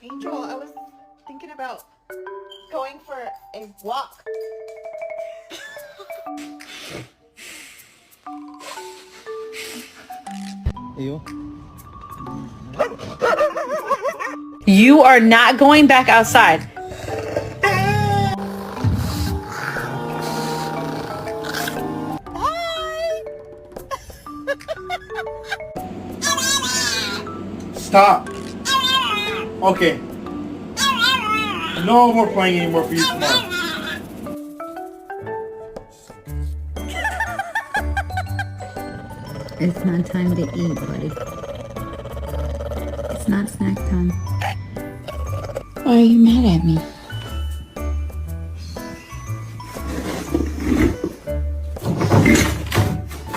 Angel, I was thinking about going for a walk. You are not going back outside. Stop. Okay. No more playing anymore for you tomorrow. It's not time to eat, buddy. It's not snack time. Why are you mad at me?